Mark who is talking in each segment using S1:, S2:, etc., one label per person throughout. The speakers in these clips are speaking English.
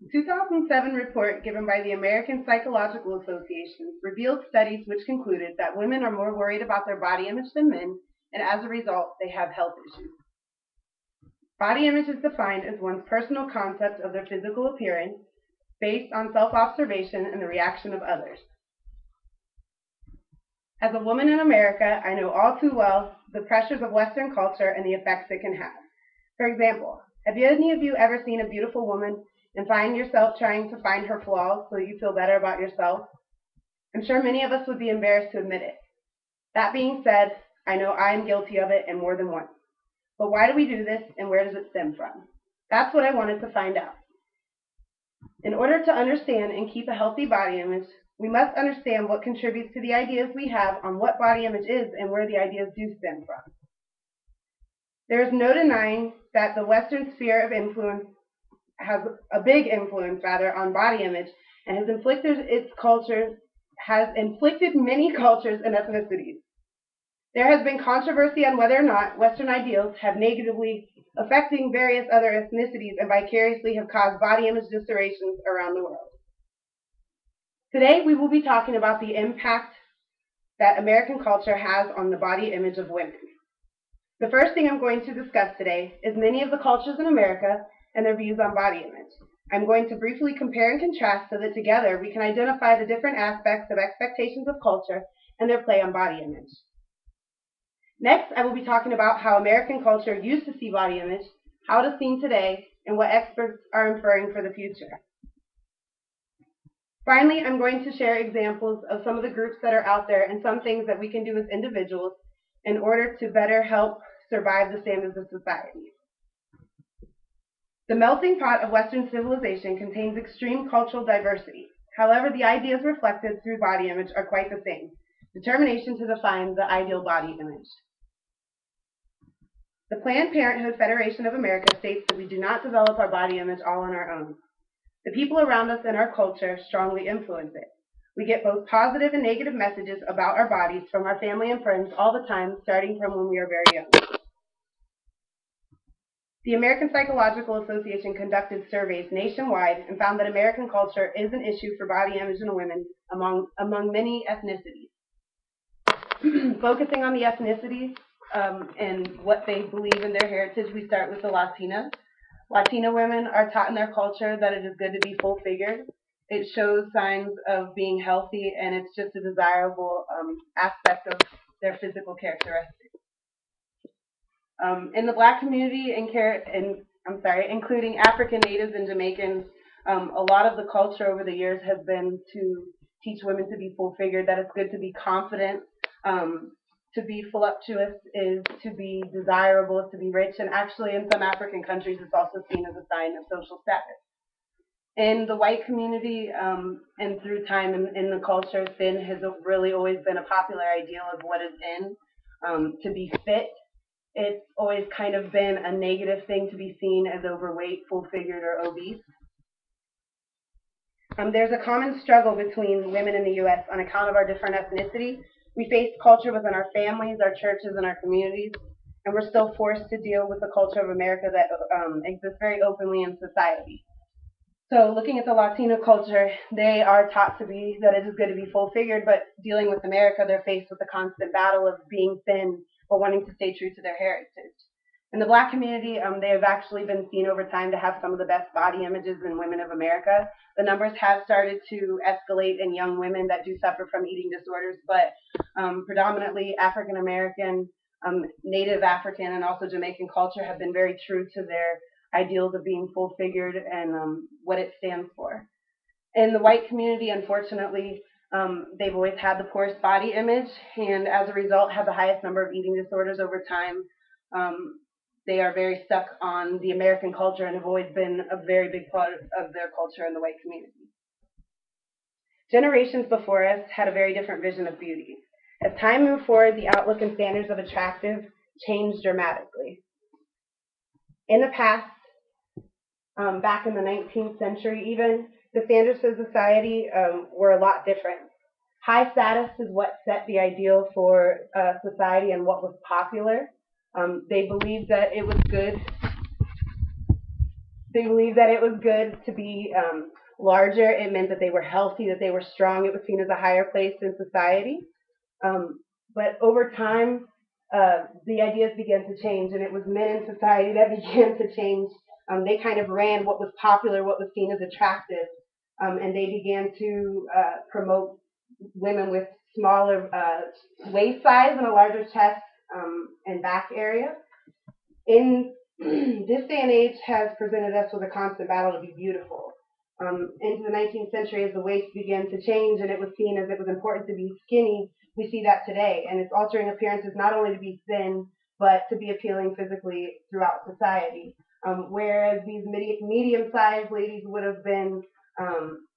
S1: A 2007 report given by the American Psychological Association revealed studies which concluded that women are more worried about their body image than men, and as a result, they have health issues. Body image is defined as one's personal concept of their physical appearance based on self-observation and the reaction of others. As a woman in America, I know all too well the pressures of Western culture and the effects it can have. For example, have any of you ever seen a beautiful woman and find yourself trying to find her flaws so that you feel better about yourself? I'm sure many of us would be embarrassed to admit it. That being said, I know I am guilty of it and more than once. But why do we do this, and where does it stem from? That's what I wanted to find out. In order to understand and keep a healthy body image, we must understand what contributes to the ideas we have on what body image is and where the ideas do stem from. There is no denying that the Western sphere of influence has a big influence, on body image and has inflicted many cultures and ethnicities. There has been controversy on whether or not Western ideals have negatively affecting various other ethnicities and vicariously have caused body image distortions around the world. Today, we will be talking about the impact that American culture has on the body image of women. The first thing I'm going to discuss today is many of the cultures in America and their views on body image. I'm going to briefly compare and contrast so that together we can identify the different aspects of expectations of culture and their play on body image. Next, I will be talking about how American culture used to see body image, how it is seen today, and what experts are inferring for the future. Finally, I'm going to share examples of some of the groups that are out there and some things that we can do as individuals in order to better help survive the standards of society. The melting pot of Western civilization contains extreme cultural diversity. However, the ideas reflected through body image are quite the same. Determination to define the ideal body image. The Planned Parenthood Federation of America states that we do not develop our body image all on our own. The people around us and our culture strongly influence it. We get both positive and negative messages about our bodies from our family and friends all the time, starting from when we are very young. The American Psychological Association conducted surveys nationwide and found that American culture is an issue for body image in women among many ethnicities. Focusing on the ethnicities and what they believe in their heritage, we start with the Latinas. Latina women are taught in their culture that it is good to be full-figured. It shows signs of being healthy, and it's just a desirable aspect of their physical characteristics. In the Black community, including African natives and Jamaicans, a lot of the culture over the years has been to teach women to be full-figured, that it's good to be confident. To be voluptuous is to be desirable, is to be rich, and actually in some African countries it's also seen as a sign of social status. In the white community and through time in the culture, thin has really always been a popular ideal of what is in. To be fit, it's always kind of been a negative thing to be seen as overweight, full-figured, or obese. There's a common struggle between women in the U.S. on account of our different ethnicity. We face culture within our families, our churches, and our communities, and we're still forced to deal with the culture of America that exists very openly in society. So looking at the Latino culture, they are taught that it is good to be full-figured, but dealing with America, they're faced with the constant battle of being thin but wanting to stay true to their heritage. In the Black community, they have actually been seen over time to have some of the best body images in women of America. The numbers have started to escalate in young women that do suffer from eating disorders, but predominantly African American, Native African, and also Jamaican culture have been very true to their ideals of being full-figured and what it stands for. In the white community, unfortunately, they've always had the poorest body image, and as a result have the highest number of eating disorders over time. They are very stuck on the American culture and have always been a very big part of their culture in the white community. Generations before us had a very different vision of beauty. As time moved forward, the outlook and standards of attractive changed dramatically. In the past, back in the 19th century even, the standards of society were a lot different. High status is what set the ideal for society and what was popular. They believed that it was good They believed that it was good to be larger. It meant that they were healthy, that they were strong. It was seen as a higher place in society. But over time, the ideas began to change, and it was men in society that began to change. They kind of ran what was popular, what was seen as attractive, and they began to promote women with smaller waist size and a larger chest and back area. In this day and age has presented us with a constant battle to be beautiful. Into the 19th century, as the waist began to change and it was seen as it was important to be skinny, we see that today. And it's altering appearances not only to be thin, but to be appealing physically throughout society. Whereas these medium-sized ladies would have been,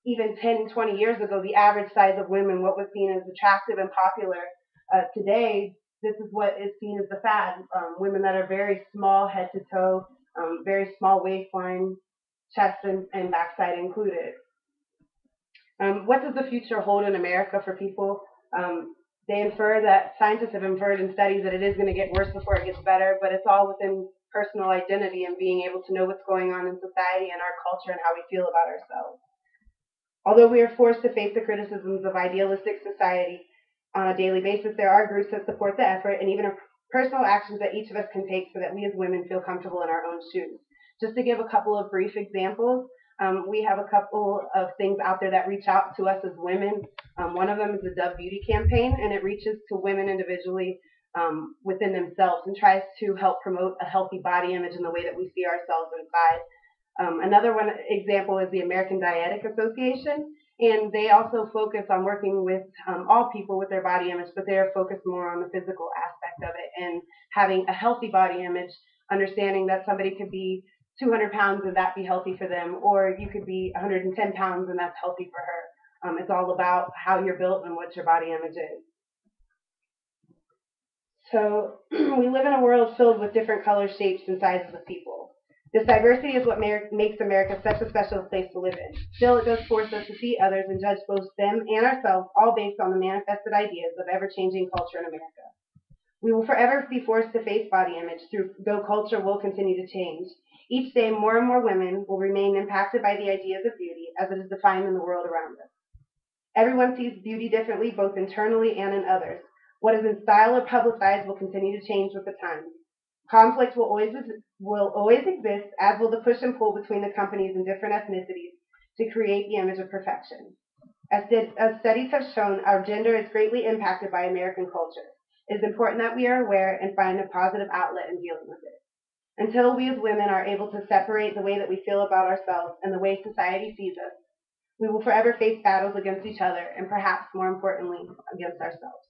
S1: even 10, 20 years ago, the average size of women, what was seen as attractive and popular. Today, this is what is seen as the fad. Women that are very small head to toe, very small waistline, chest and backside included. What does the future hold in America for people? Scientists have inferred in studies that it is going to get worse before it gets better, but it's all within personal identity and being able to know what's going on in society and our culture and how we feel about ourselves. Although we are forced to face the criticisms of idealistic society on a daily basis, there are groups that support the effort and even personal actions that each of us can take so that we as women feel comfortable in our own shoes. Just to give a couple of brief examples, we have a couple of things out there that reach out to us as women. One of them is the Dove Beauty campaign, and it reaches to women individually within themselves and tries to help promote a healthy body image in the way that we see ourselves inside. Another one example is the American Dietetic Association, and they also focus on working with all people with their body image, but they are focused more on the physical aspect of it and having a healthy body image, understanding that somebody could be 200 pounds and that be healthy for them, or you could be 110 pounds and that's healthy for her. It's all about how you're built and what your body image is. So we live in a world filled with different colors, shapes, and sizes of people. This diversity is what makes America such a special place to live in. Still, it does force us to see others and judge both them and ourselves, all based on the manifested ideas of ever-changing culture in America. We will forever be forced to face body image, though culture will continue to change. Each day, more and more women will remain impacted by the ideas of beauty as it is defined in the world around us. Everyone sees beauty differently, both internally and in others. What is in style or publicized will continue to change with the times. Conflict will always exist, as will the push and pull between the companies and different ethnicities to create the image of perfection. As studies have shown, our gender is greatly impacted by American culture. It is important that we are aware and find a positive outlet in dealing with it. Until we as women are able to separate the way that we feel about ourselves and the way society sees us, we will forever face battles against each other and perhaps more importantly, against ourselves.